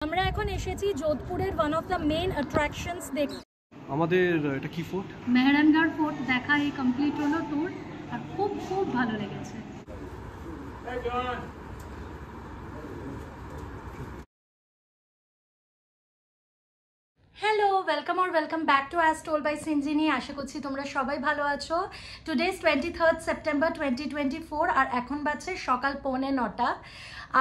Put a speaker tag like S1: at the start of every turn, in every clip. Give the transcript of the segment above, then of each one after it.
S1: আমরা এখন এসেছি যোধপুরের one of the main attractions দেখতে।
S2: আমাদের এটা কি ফোর্ট?
S1: মেহরানগড় ফোর্ট দেখা এই কমপ্লিট হলো ট্যুর, আর খুব খুব ভালো লেগেছে। Hello, welcome back to as told by Sinjini. আশা করছি তোমরা সবাই ভালো আছো। টুডেজ 23 সেপ্টেম্বর 2024, আর এখন বাজছে সকাল 8:45।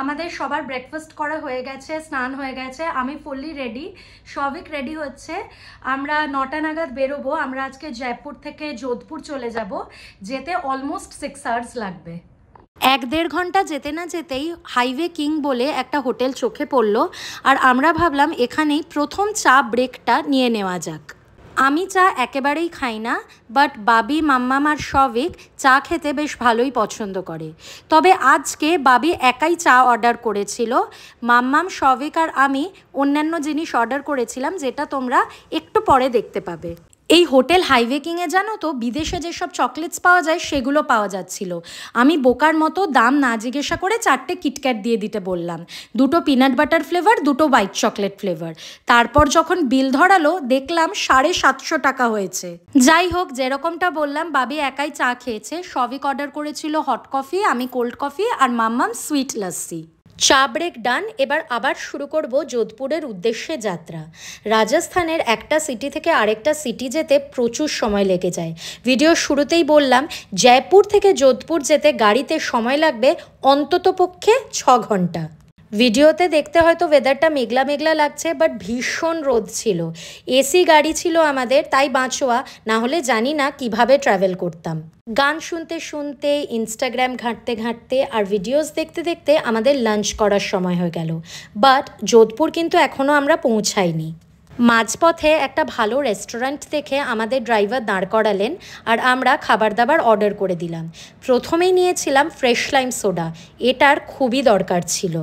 S1: আমাদের সবার ব্রেকফাস্ট করা হয়ে গেছে, স্নান হয়ে গেছে, আমি ফুললি রেডি, সবিক রেডি হচ্ছে। আমরা 9টা নাগাদ বেরোবো। আমরা আজকে জয়পুর থেকে যোধপুর চলে যাব, যেতে অলমোস্ট 6 আওয়ার্স লাগবে। 1-1.5 ঘন্টা যেতে না যেতেই হাইওয়ে কিং বলে একটা হোটেল চোখে পড়লো, আর আমরা ভাবলাম এখানেই প্রথম চা ব্রেকটা নিয়ে নেওয়া যাক। আমি চা একেবারেই খাই না, বাট বাবি, মাম্মাম আর সবিক চা খেতে বেশ ভালোই পছন্দ করে। তবে আজকে বাবি একাই চা অর্ডার করেছিল, মাম্মাম, সবিক আর আমি অন্যান্য জিনিস অর্ডার করেছিলাম, যেটা তোমরা একটু পরে দেখতে পাবে। এই হোটেল হাইওয়ে কিংয়ে জানো তো বিদেশে যেসব চকলেটস পাওয়া যায় সেগুলো পাওয়া যাচ্ছিল। আমি বোকার মতো দাম না জিজ্ঞাসা করে 4টে কিটক্যাট দিয়ে দিতে বললাম, 2টো পিনাট বাটার ফ্লেভার, 2টো হোয়াইট চকলেট ফ্লেভার। তারপর যখন বিল ধরালো দেখলাম 750 টাকা হয়েছে। যাই হোক, যেরকমটা বললাম, বাবি একাই চা খেয়েছে। সবিক অর্ডার করেছিল হট কফি, আমি কোল্ড কফি, আর মাম্মাম সুইট লস্যি। চা ব্রেক ডান। এবার আবার শুরু করব যোধপুরের উদ্দেশ্যে যাত্রা। রাজস্থানের একটা সিটি থেকে আরেকটা সিটি যেতে প্রচুর সময় লেগে যায়। ভিডিও শুরুতেই বললাম, জয়পুর থেকে যোধপুর যেতে গাড়িতে সময় লাগবে অন্ততপক্ষে 6 ঘন্টা। ভিডিওতে দেখতে হয়তো ওয়েদারটা মেঘলা মেঘলা লাগছে, বাট ভীষণ রোদ ছিল। এসি গাড়ি ছিল আমাদের, তাই বাঁচোয়া, না হলে জানি না কিভাবে ট্রাভেল করতাম। গান শুনতে শুনতে, ইনস্টাগ্রাম ঘাঁটতে ঘাঁটতে আর ভিডিওস দেখতে দেখতে আমাদের লাঞ্চ করার সময় হয়ে গেল। বাট যোধপুর কিন্তু এখনও আমরা পৌঁছাইনি। মাঝপথে একটা ভালো রেস্টুরেন্ট দেখে আমাদের ড্রাইভার দাঁড় করালেন, আর আমরা খাবার দাবার অর্ডার করে দিলাম। প্রথমেই নিয়েছিলাম ফ্রেশ লাইম সোডা, এটার খুবই দরকার ছিল।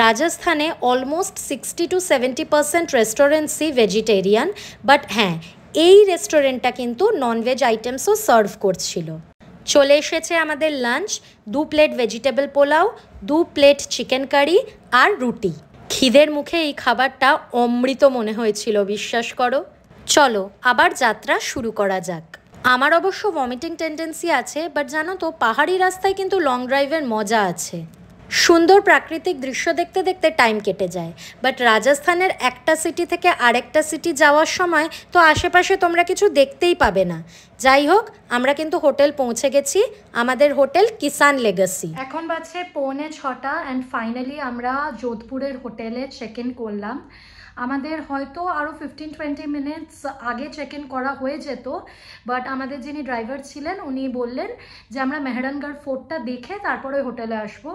S1: রাজস্থানে অলমোস্ট 60 to 70% রেস্টুরেন্টসই ভেজিটেরিয়ান, বাট হ্যাঁ, এই রেস্টুরেন্টটা কিন্তু ননভেজ আইটেমসও সার্ভ করছিল। চলে এসেছে আমাদের lunch, 2 plate vegetable pulao, 2 plate chicken curry আর রুটি। খিদের মুখে এই খাবারটা অমৃত মনে হয়েছিল, বিশ্বাস করো। চলো আবার যাত্রা শুরু করা যাক। আমার অবশ্য ভমিটিং টেন্ডেন্সি আছে, বাট জানো তো পাহাড়ি রাস্তায় কিন্তু লং ড্রাইভের মজা আছে। সুন্দর প্রাকৃতিক দৃশ্য দেখতে দেখতে টাইম কেটে যায়। বাট রাজস্থানের একটা সিটি থেকে আরেকটা সিটি যাওয়ার সময় তো আশেপাশে তোমরা কিছু দেখতেই পাবে না। যাই হোক, আমরা কিন্তু হোটেল পৌঁছে গেছি, আমাদের হোটেল কিষান লেগাসি। এখন বাজছে 6:45 অ্যান্ড ফাইনালি আমরা যোধপুরের হোটেলে চেক ইন করলাম। আমাদের হয়তো আরও 15-20 মিনিটস আগে চেক ইন করা হয়ে যেত, বাট আমাদের যিনি ড্রাইভার ছিলেন উনি বললেন যে আমরা মেহরানগড় ফোর্টটা দেখে তারপরে হোটেলে আসবো।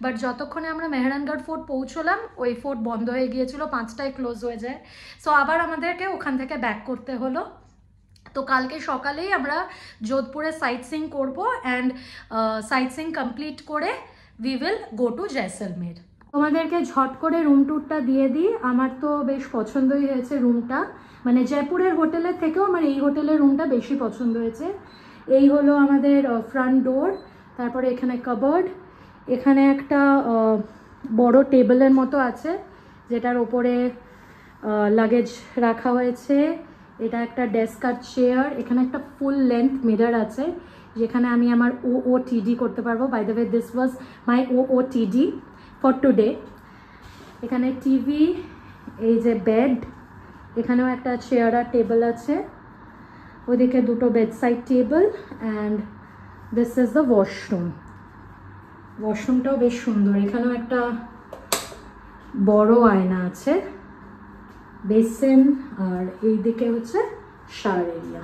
S1: বাট যতক্ষণে আমরা মেহরানগড় ফোর্ট পৌঁছলাম ওই ফোর্ট বন্ধ হয়ে গিয়েছিল, 5টায় ক্লোজ হয়ে যায়। সো আবার আমাদেরকে ওখান থেকে ব্যাক করতে হলো। তো কালকে সকালেই আমরা যোধপুরে সাইট সিইং করবো, অ্যান্ড সাইট সিইং কমপ্লিট করে we will go to Jaisalmer. তোমাদেরকে ঝট করে রুম ট্যুরটা দিয়ে দিই। আমার তো বেশ পছন্দই হয়েছে রুমটা, মানে জয়পুরের হোটেলের থেকেও আমার এই হোটেলের রুমটা বেশি পছন্দ হয়েছে। এই হলো আমাদের ফ্রন্ট ডোর, তারপরে এখানে কাবার্ড, এখানে একটা বড় টেবিলের মতো আছে যেটার ওপরে লাগেজ রাখা হয়েছে। এটা একটা ডেস্ক আর চেয়ার, এখানে একটা ফুল লেন্থ মিরর আছে যেখানে আমি আমার OOTD করতে পারবো। By the way, this was my OOTD for today. এখানে টিভি, এই যে বেড, এখানেও একটা চেয়ার আর টেবিল আছে, ওইদিকে 2টো bedside table, and this is the washroom. ওয়াশরুমটাও বেশ সুন্দর, এখানেও একটা বড় আয়না আছে, বেসিন, আর এইদিকে হচ্ছে শাওয়ার এরিয়া।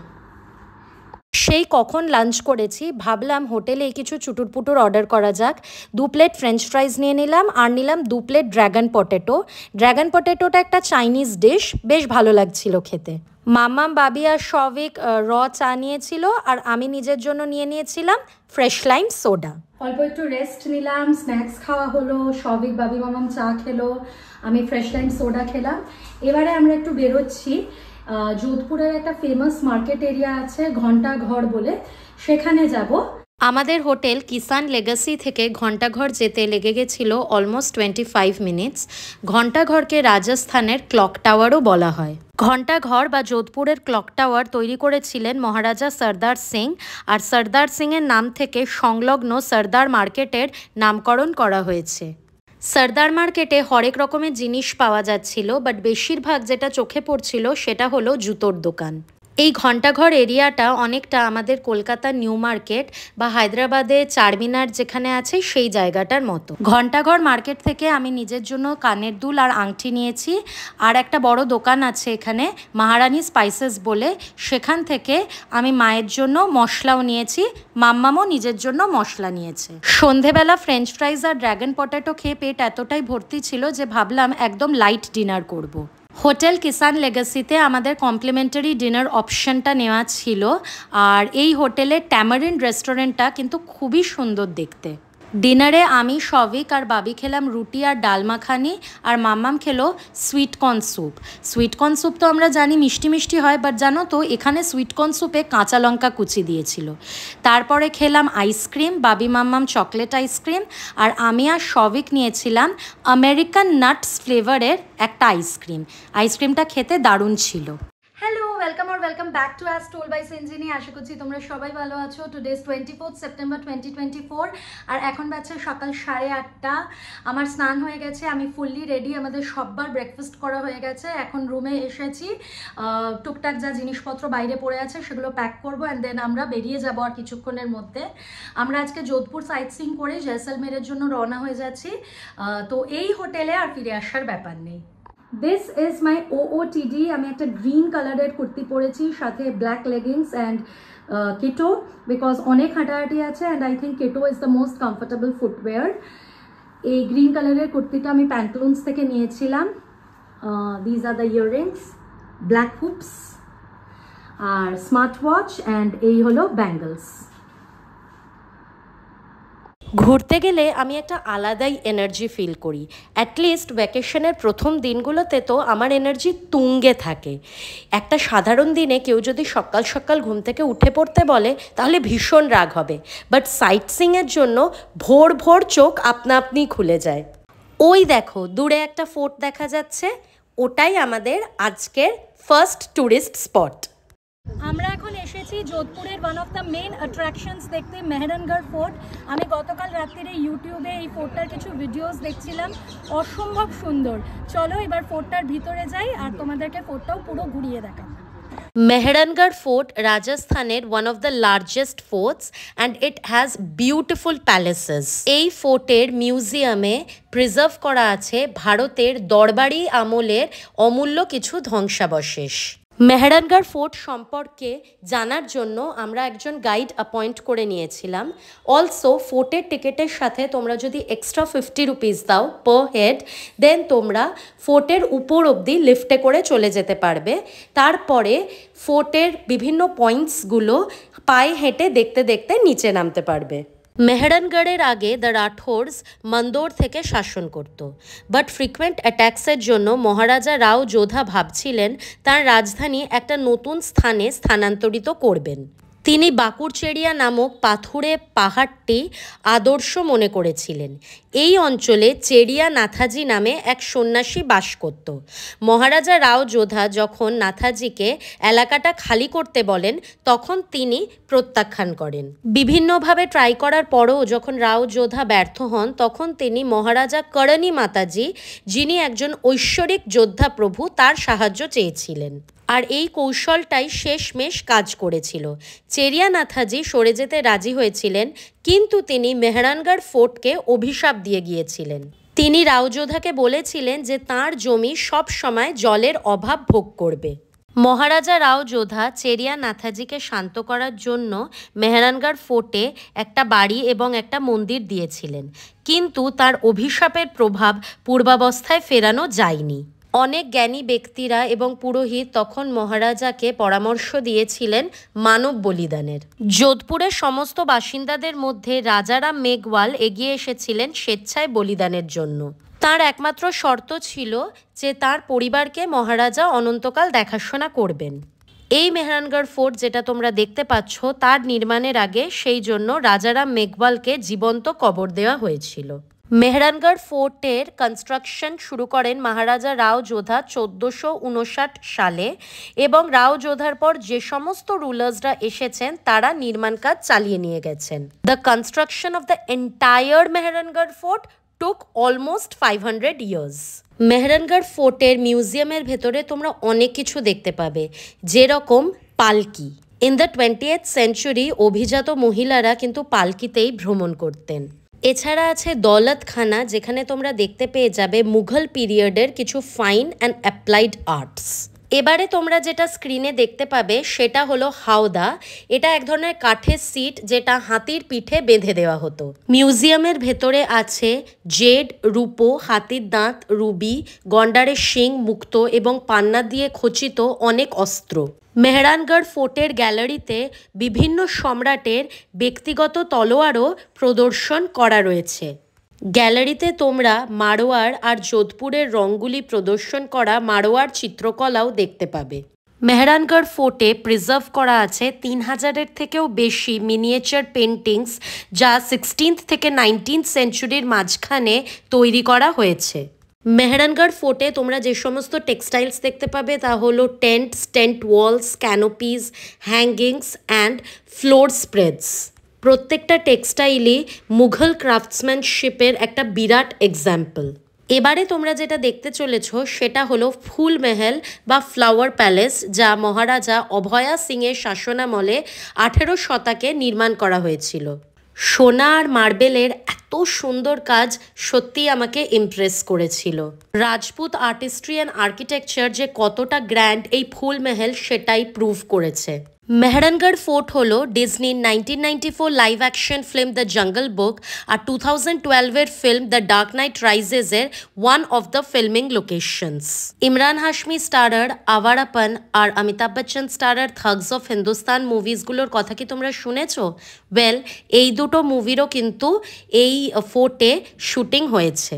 S1: সেই কখন লাঞ্চ করেছি, ভাবলাম হোটেলে কিছু চুটুর পুটুর অর্ডার করা যাক। 2 প্লেট ফ্রেঞ্চ ফ্রাইজ নিয়ে নিলাম, আর নিলাম 2 প্লেট ড্র্যাগন পটেটো। ড্র্যাগন পটেটোটা একটা চাইনিজ ডিশ, বেশ ভালো লাগছিল খেতে। মাম্মাম, বাবি আর সবিক চা নিয়েছিল, আর আমি নিজের জন্য নিয়ে নিয়েছিলাম ফ্রেশ লাইম সোডা। অল্প একটু রেস্ট নিলাম, স্ন্যাক্স খাওয়া হলো, সবিক, বাবি, মাম্মাম চা খেলো, আমি ফ্রেশ লাইম সোডা খেলাম। এবারে আমরা একটু বেরোচ্ছি। যোধপুরের একটা ফেমাস মার্কেট এরিয়া আছে ঘন্টা ঘর বলে, সেখানে যাব। আমাদের হোটেল কিষান লেগাসি থেকে ঘণ্টাঘর যেতে লেগে গেছিল অলমোস্ট 25 মিনিটস। ঘণ্টাঘরকে রাজস্থানের ক্লক টাওয়ারও বলা হয়। ঘণ্টাঘর বা যোধপুরের ক্লক টাওয়ার তৈরি করেছিলেন মহারাজা সর্দার সিং, আর সর্দার সিংয়ের নাম থেকে সংলগ্ন সর্দার মার্কেটের নামকরণ করা হয়েছে। সর্দার মার্কেটে হরেক রকমের জিনিস পাওয়া যাচ্ছিল, বাট বেশিরভাগ যেটা চোখে পড়ছিল সেটা হলো জুতোর দোকান। এই ঘণ্টাঘর এরিয়াটা অনেকটা আমাদের কলকাতার নিউ মার্কেট বা হায়দ্রাবাদে চারমিনার যেখানে আছে সেই জায়গাটার মতো। ঘণ্টাঘর মার্কেট থেকে আমি নিজের জন্য কানের দুল আর আংটি নিয়েছি, আর একটা বড় দোকান আছে এখানে মহারানী স্পাইসেস বলে, সেখান থেকে আমি মায়ের জন্য মশলাও নিয়েছি, মাম্মামও নিজের জন্য মশলা নিয়েছে। সন্ধেবেলা ফ্রেঞ্চ ফ্রাইজ আর ড্র্যাগন পটেটো খেয়ে পেট এতটাই ভর্তি ছিল যে ভাবলাম একদম লাইট ডিনার করব। হোটেল কিষান লেগাসিতে আমাদের কমপ্লিমেন্টারি ডিনার অপশানটা নেওয়া ছিল, আর এই হোটেলের ট্যামারিন্ড রেস্টুরেন্টটা কিন্তু খুবই সুন্দর দেখতে। ডিনারে আমি শভিক আর বাবি খেলাম রুটি আর ডাল মাখানি, আর মাম্মাম খেলো সুইটকর্ন স্যুপ। সুইটকর্ন স্যুপ তো আমরা জানি মিষ্টি মিষ্টি হয়, বাট জানো তো এখানে সুইটকর্ন স্যুপে কাঁচা লঙ্কা কুচি দিয়েছিল। তারপরে খেলাম আইসক্রিম, বাবি মাম্মাম চকলেট আইসক্রিম, আর আমি আর শভিক নিয়েছিলাম আমেরিকান নাটস ফ্লেভারের একটা আইসক্রিম। আইসক্রিমটা খেতে দারুণ ছিল। Hello, welcome back to as told by Sinjini. আশা করছি তোমরা সবাই ভালো আছো। টুডে 24 সেপ্টেম্বর 2024, আর এখন বাজছে সকাল 8:30। আমার স্নান হয়ে গেছে, আমি ফুললি রেডি, আমাদের সববার ব্রেকফাস্ট করা হয়ে গেছে। এখন রুমে এসেছি, টুকটাক যা জিনিসপত্র বাইরে পড়ে আছে সেগুলো প্যাক করবো, অ্যান্ড দেন আমরা বেরিয়ে যাবো আর কিছুক্ষণের মধ্যে। আমরা আজকে যোধপুর সাইট সিইং করে জয়সলমেরের জন্য রওনা হয়ে যাচ্ছি। তো এই হোটেলে আর ফিরে আসার ব্যাপার নেই। This is my OOTD। আমি একটা গ্রিন কালারের কুর্তি পরেছি, সাথে black leggings and keto, because অনেক হাঁটাহাঁটি আছে, and I think keto is the most comfortable footwear. এই গ্রিন কালারের কুর্তিটা আমি প্যান্টালুন্স থেকে নিয়েছিলাম। These are the earrings, black hoops, আর স্মার্ট ওয়াচ, অ্যান্ড এই হলো ব্যাঙ্গলস। ঘুরতে গেলে আমি একটা আলাদাই এনার্জি ফিল করি। অ্যাটলিস্ট ভ্যাকেশনের প্রথম দিনগুলোতে তো আমার এনার্জি তুঙ্গে থাকে। একটা সাধারণ দিনে কেউ যদি সকাল সকাল ঘুম থেকে উঠে পড়তে বলে তাহলে ভীষণ রাগ হবে, বাট সাইট সিইংয়ের জন্য ভোর ভোর চোখ আপনা আপনি খুলে যায়। ওই দেখো দূরে একটা ফোর্ট দেখা যাচ্ছে, ওটাই আমাদের আজকের ফার্স্ট ট্যুরিস্ট স্পট। আমরা এখন এসেছি যোধপুরের one of the main attractions দেখতে, মেহরানগড় ফোর্ট। আমি গতকাল রাত্রিরে ইউটিউবে এই ফোর্টটার কিছু ভিডিওস দেখছিলাম, অসম্ভব সুন্দর। চলো এবার ফোর্টটার ভিতরে যাই আর তোমাদেরকে ফোর্টটাও পুরো ঘুরিয়ে দেখাবো। মেহরানগড় ফোর্ট রাজস্থানের one of the largest forts, and it has beautiful palaces. এই ফোর্টের মিউজিয়ামে প্রিজার্ভ করা আছে ভারতের দরবারি আমলের অমূল্য কিছু ধ্বংসাবশেষ। মেহরানগড় ফোর্ট সম্পর্কে জানার জন্য আমরা একজন গাইড অ্যাপয়েন্ট করে নিয়েছিলাম। অলসো ফোর্টের টিকিটের সাথে তোমরা যদি এক্সট্রা 50 রুপিস দাও পার হেড, দেন তোমরা ফোর্টের উপর অবধি লিফটে করে চলে যেতে পারবে। তারপরে ফোর্টের বিভিন্ন পয়েন্টসগুলো পায়ে হেঁটে দেখতে দেখতে নিচে নামতে পারবে। মেহরানগড়ের আগে দ্য রাঠোর্স মন্দোর থেকে শাসন করত, বাট ফ্রিকুয়েন্ট অ্যাট্যাক্সের জন্য মহারাজা রাও যোধা ভাবছিলেন তার রাজধানী একটা নতুন স্থানে স্থানান্তরিত করবেন। তিনি বাকুরচেড়িয়া নামক পাথুরে পাহাড়টি আদর্শ মনে করেছিলেন। এই অঞ্চলে চেড়িয়া নাথাজি নামে এক সন্ন্যাসী বাস করত। মহারাজা রাও যোধা যখন নাথাজিকে এলাকাটা খালি করতে বলেন তখন তিনি প্রত্যাখ্যান করেন। বিভিন্নভাবে ট্রাই করার পরও যখন রাও যোধা ব্যর্থ হন তখন তিনি মহারাজা করণী মাতাজি, যিনি একজন ঐশ্বরিক যোদ্ধা প্রভু, তার সাহায্য চেয়েছিলেন। আর এই কৌশলটাই শেষমেশ কাজ করেছিল। চেরিয়া নাথাজি সরে যেতে রাজি হয়েছিলেন, কিন্তু তিনি মেহরানগড় ফোর্টকে অভিশাপ দিয়ে গিয়েছিলেন। তিনি রাওযোধাকে বলেছিলেন যে তাঁর জমি সব সময় জলের অভাব ভোগ করবে। মহারাজা রাও যোধা চেরিয়া নাথাজিকে শান্ত করার জন্য মেহরানগড় ফোর্টে একটা বাড়ি এবং একটা মন্দির দিয়েছিলেন, কিন্তু তার অভিশাপের প্রভাব পূর্বাবস্থায় ফেরানো যায়নি। অনেক জ্ঞানী ব্যক্তিরা এবং পুরোহিত তখন মহারাজাকে পরামর্শ দিয়েছিলেন মানব বলিদানের। যোধপুরের সমস্ত বাসিন্দাদের মধ্যে রাজারাম মেঘওয়াল এগিয়ে এসেছিলেন স্বেচ্ছায় বলিদানের জন্য। তার একমাত্র শর্ত ছিল যে তার পরিবারকে মহারাজা অনন্তকাল দেখাশোনা করবেন।
S3: এই মেহরানগড় ফোর্ট যেটা তোমরা দেখতে পাচ্ছ তার নির্মাণের আগে সেই জন্য রাজারাম মেঘওয়ালকে জীবন্ত কবর দেওয়া হয়েছিল। মেহরানগড় ফোর্টের কনস্ট্রাকশন শুরু করেন মহারাজা রাও যোধা 1459 সালে এবং রাও যোধার পর যে সমস্ত রুলার্সরা এসেছেন তারা নির্মাণ কাজ চালিয়ে নিয়ে গেছেন। The construction of the entire Mehrangarh fort took almost 500 years. Mehrangarh ফোর্টের মিউজিয়ামের ভেতরে তোমরা অনেক কিছু দেখতে পাবে, যেরকম পালকি। ইন দ্য 20th সেঞ্চুরি অভিজাত মহিলারা কিন্তু পালকিতেই ভ্রমণ করতেন। এছাড়া আছে দৌলতখানা, যেখানে তোমরা দেখতে পেয়ে যাবে মুঘল পিরিয়ডের কিছু ফাইন অ্যান্ড অ্যাপ্লাইড আর্টস। এবারে তোমরা যেটা স্ক্রিনে দেখতে পাবে সেটা হলো হাওদা। এটা এক ধরনের কাঠের সিট যেটা হাতির পিঠে বেঁধে দেওয়া হতো। মিউজিয়ামের ভেতরে আছে জেড, রূপো, হাতির দাঁত, রুবি, গন্ডারের শিং, মুক্তো এবং পান্না দিয়ে খচিত অনেক অস্ত্র। মেহরানগড় ফোর্টের গ্যালারিতে বিভিন্ন সম্রাটের ব্যক্তিগত তলোয়ারও প্রদর্শন করা রয়েছে। গ্যালারিতে তোমরা মারোয়ার আর যোধপুরের রঙগুলি প্রদর্শন করা মারোয়ার চিত্রকলাও দেখতে পাবে। মেহরানগড় ফোর্টে প্রিজার্ভ করা আছে 3000-এর থেকেও বেশি মিনিয়েচার পেন্টিংস, যা 16th থেকে 19th সেঞ্চুরির মাঝখানে তৈরি করা হয়েছে। মেহরানগড় ফোর্টে তোমরা যে সমস্ত টেক্সটাইলস দেখতে পাবে তা হলো tents, tent walls, canopies, hangings and floor spreads. প্রত্যেকটা টেক্সটাইলই মুঘল ক্রাফটসম্যানশিপের একটা বিরাট এক্সাম্পল। এবারে তোমরা যেটা দেখতে চলেছ সেটা হলো ফুল মহল বা ফ্লাওয়ার প্যালেস, যা মহারাজা অভয়া সিংয়ের শাসনামলে 18 শতকে নির্মাণ করা হয়েছিল। সোনা আর মার্বেলের এত সুন্দর কাজ সত্যিই আমাকে ইমপ্রেস করেছিল। রাজপুত আর্টিস্ট্রি অ্যান্ড আর্কিটেকচার যে কতটা গ্র্যান্ড এই ফুল মহল সেটাই প্রুভ করেছে। মেহরানগড় ফোর্ট হলো ডিজনির 1994 live action film the Jungle Book আর 2012-এর ফিল্ম দ্য ডার্ক নাইট রাইজেসের one of the filming locations. Emraan Hashmi starrer Awarapan আর Amitabh Bachchan starrer Thugs of Hindostan মুভিসগুলোর কথা কি তোমরা শুনেছ? ওয়েল, এই দুটো মুভিরও কিন্তু এই ফোর্টে শুটিং হয়েছে।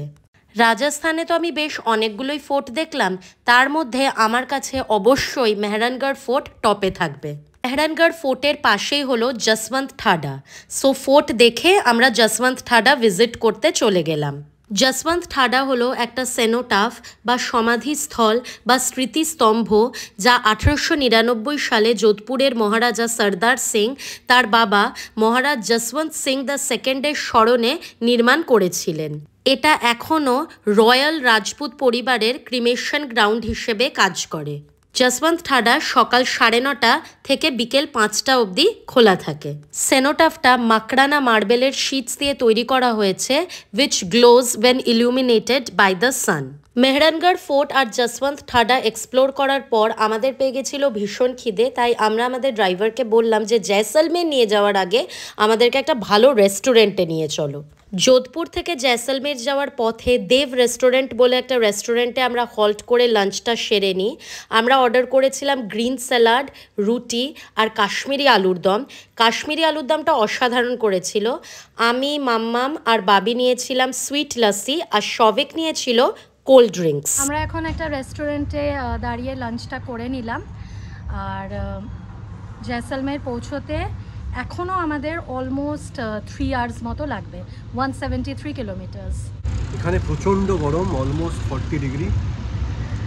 S3: রাজস্থানে তো আমি বেশ অনেকগুলোই ফোর্ট দেখলাম, তার মধ্যে আমার কাছে অবশ্যই মেহরানগড় ফোর্ট টপে থাকবে। মেহরানগড় ফোর্টের পাশেই হলো যশবন্ত ঠাডা। সো ফোর্ট দেখে আমরা যশবন্ত ঠাডা ভিজিট করতে চলে গেলাম। যশবন্ত ঠাডা হলো একটা সেনোটাফ বা সমাধিস্থল বা স্মৃতিস্তম্ভ, যা 1899 সালে যোধপুরের মহারাজা সর্দার সিং তার বাবা মহারাজ যশবন্ত সিং দ্য সেকেন্ডের স্মরণে নির্মাণ করেছিলেন। এটা এখনও রয়্যাল রাজপুত পরিবারের ক্রিমেশন গ্রাউন্ড হিসেবে কাজ করে। যশবন্ত ঠাডা সকাল 9:30 থেকে বিকেল 5টা অবধি খোলা থাকে। সেনোটাফটা মাকড়ানা মার্বেলের শিটস দিয়ে তৈরি করা হয়েছে, which glows when illuminated by the sun. Mehrangarh fort আর যশবন্ত ঠাডা এক্সপ্লোর করার পর আমাদের পেয়ে গেছিল ভীষণ খিদে, তাই আমরা আমাদের ড্রাইভারকে বললাম যে জয়সলমের নিয়ে যাওয়ার আগে আমাদেরকে একটা ভালো রেস্টুরেন্টে নিয়ে চলো। যোধপুর থেকে জয়সলমের যাওয়ার পথে দেব রেস্টুরেন্ট বলে একটা রেস্টুরেন্টে আমরা হল্ট করে লাঞ্চটা সেরে নিই। আমরা অর্ডার করেছিলাম গ্রিন স্যালাড, রুটি আর কাশ্মীরি আলুর দম। কাশ্মীরি আলুর দমটা অসাধারণ করেছিল। আমি, মাম্মাম আর বাবি নিয়েছিলাম সুইট লাসি আর শবেক নিয়েছিল কোল্ড ড্রিঙ্কস।
S1: আমরা এখন একটা রেস্টুরেন্টে দাঁড়িয়ে লাঞ্চটা করে নিলাম। আর জয়সলমের পৌঁছতে এখনও আমাদের অলমোস্ট 3 আওয়ার্স মতো লাগবে, 173 কিলোমিটার্স।
S2: এখানে প্রচণ্ড গরম, অলমোস্ট 40 ডিগ্রি।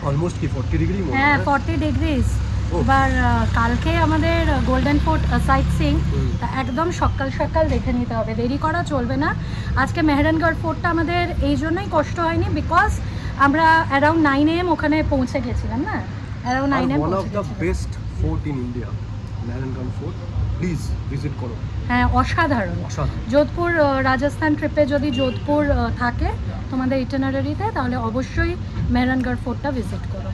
S2: অলমোস্ট কি 40 ডিগ্রি?
S1: হ্যাঁ, 40 ডিগ্রিজ। এবার কালকে আমাদের গোল্ডেন ফোর্ট সাইট সিং, একদম সকাল সকাল দেখে নিতে হবে, দেরি করা চলবে না। আজকে মেহরানগড় ফোর্টটা আমাদের এই জন্যই কষ্ট হয়নি, বিকজ আমরা অ্যারাউন্ড 9 AM ওখানে পৌঁছে গেছিলাম না, around 9 AM।
S2: One of the best fort in India, Mehrangarh fort. Please visit করো।
S1: হ্যাঁ, অসাধারণ। যোধপুর রাজস্থান ট্রিপে যদি যোধপুর থাকে তোমাদের ইটিনারারিতে, তাহলে অবশ্যই মেহরানগড় ফোর্টটা ভিজিট করো।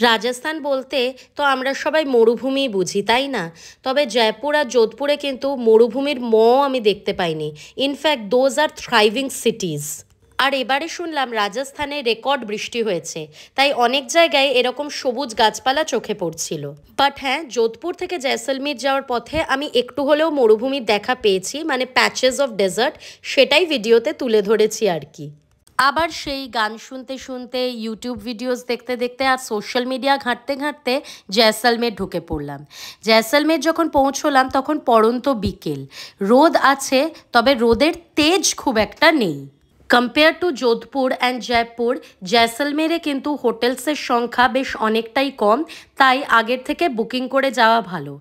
S3: রাজস্থান বলতে তো আমরা সবাই মরুভূমি বুঝি, তাই না? তবে জয়পুর আর যোধপুরে কিন্তু মরুভূমির আমি দেখতে পাইনি। In fact those are thriving cities. আর এবারে শুনলাম রাজস্থানে রেকর্ড বৃষ্টি হয়েছে, তাই অনেক জায়গায় এরকম সবুজ গাছপালা চোখে পড়ছিল। বাট হ্যাঁ, যোধপুর থেকে জয়সলমীর যাওয়ার পথে আমি একটু হলেও মরুভূমির দেখা পেয়েছি, মানে প্যাচেস অফ ডেজার্ট, সেটাই ভিডিওতে তুলে ধরেছি আর কি। আবার সেই গান শুনতে শুনতে ইউটিউব ভিডিওস দেখতে দেখতে আর সোশ্যাল মিডিয়া ঘাঁটতে ঘাঁটতে জয়সলমের ঢুকে পড়লাম। জয়সলমের যখন পৌঁছলাম তখন পড়ন্ত বিকেল, রোদ আছে তবে রোদের তেজ খুব একটা নেই। Compare to Jodhpur and Jaipur, জয়সলমেরে কিন্তু হোটেলসের সংখ্যা বেশ অনেকটাই কম, তাই আগের থেকে বুকিং করে যাওয়া ভালো।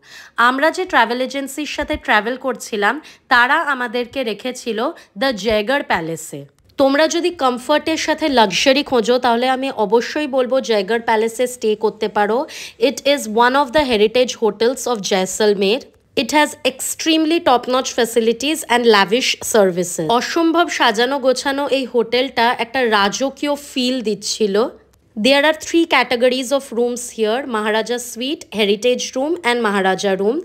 S3: আমরা যে ট্রাভেল এজেন্সির সাথে ট্রাভেল করছিলাম তারা আমাদেরকে রেখেছিল দ্য জয়গড় প্যালেসে। তোমরা যদি কমফর্টের সাথে লাক্সারি খোঁজো তাহলে আমি অবশ্যই বলবো জয়গড় প্যালেসে স্টে করতে পারো। It is one of the heritage hotels of Jaisalmer. It has extremely top notch facilities and lavish services. অসম্ভব সাজানো গোছানো এই হোটেলটা একটা রাজকীয় ফিল দিচ্ছিল। There are 3 categories of rooms here: Maharaja Suite, Heritage Room and Maharaja Room.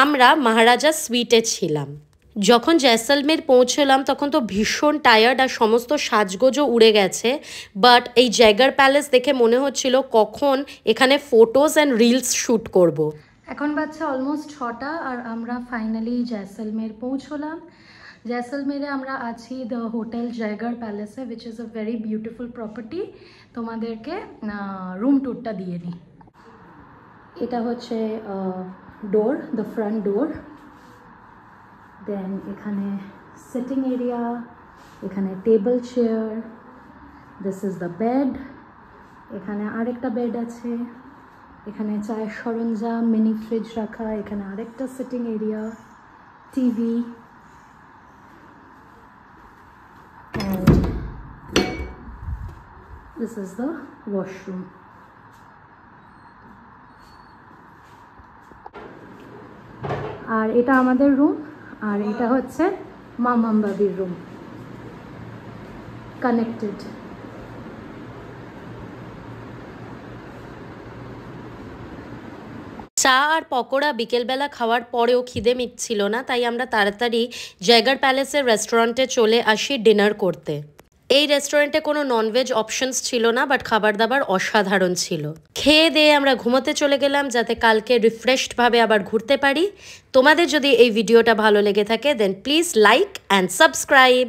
S3: আমরা মহারাজা সুইটে ছিলাম। যখন জয়সলমের পৌঁছলাম তখন তো ভীষণ টায়ার্ড আর সমস্ত সাজগোজও উড়ে গেছে, বাট এই জয়গড় প্যালেস দেখে মনে হচ্ছিল কখন এখানে ফটোজ অ্যান্ড রিলস শ্যুট করব।
S1: এখন বাচ্চা অলমোস্ট 6টা আর আমরা ফাইনালি জয়সলমের পৌঁছলাম। জয়সলমেরে আমরা আছি দ্য হোটেল জয়গড় প্যালেসে, which is a very beautiful property. তোমাদেরকে রুম ট্যুরটা দিয়ে দিই। এটা হচ্ছে ডোর, দ্য ফ্রন্ট ডোর। দেন এখানে সিটিং এরিয়া, এখানে table chair, this is the bed, এখানে আরেকটা বেড আছে, এখানে চায়ের সরঞ্জাম, মিনি ফ্রিজ রাখা, এখানে আরেকটা sitting area, TV, and this is the washroom. আর এটা আমাদের রুম, আর এটা হচ্ছে মামাম বাবির রুম, কানেক্টেড।
S3: চা আর পকোড়া বিকেলবেলা খাওয়ার পরেও খিদে মিটছিল না, তাই আমরা তাড়াতাড়ি জয়গড় প্যালেসের রেস্টুরেন্টে চলে আসি ডিনার করতে। এই রেস্টুরেন্টে কোনো ননভেজ অপশনস ছিল না, বাট খাবার দাবার অসাধারণ ছিল। খেয়ে দিয়ে আমরা ঘুমোতে চলে গেলাম যাতে কালকে রিফ্রেশডভাবে আবার ঘুরতে পারি। তোমাদের যদি এই ভিডিওটা ভালো লেগে থাকে দেন প্লিজ লাইক অ্যান্ড সাবস্ক্রাইব।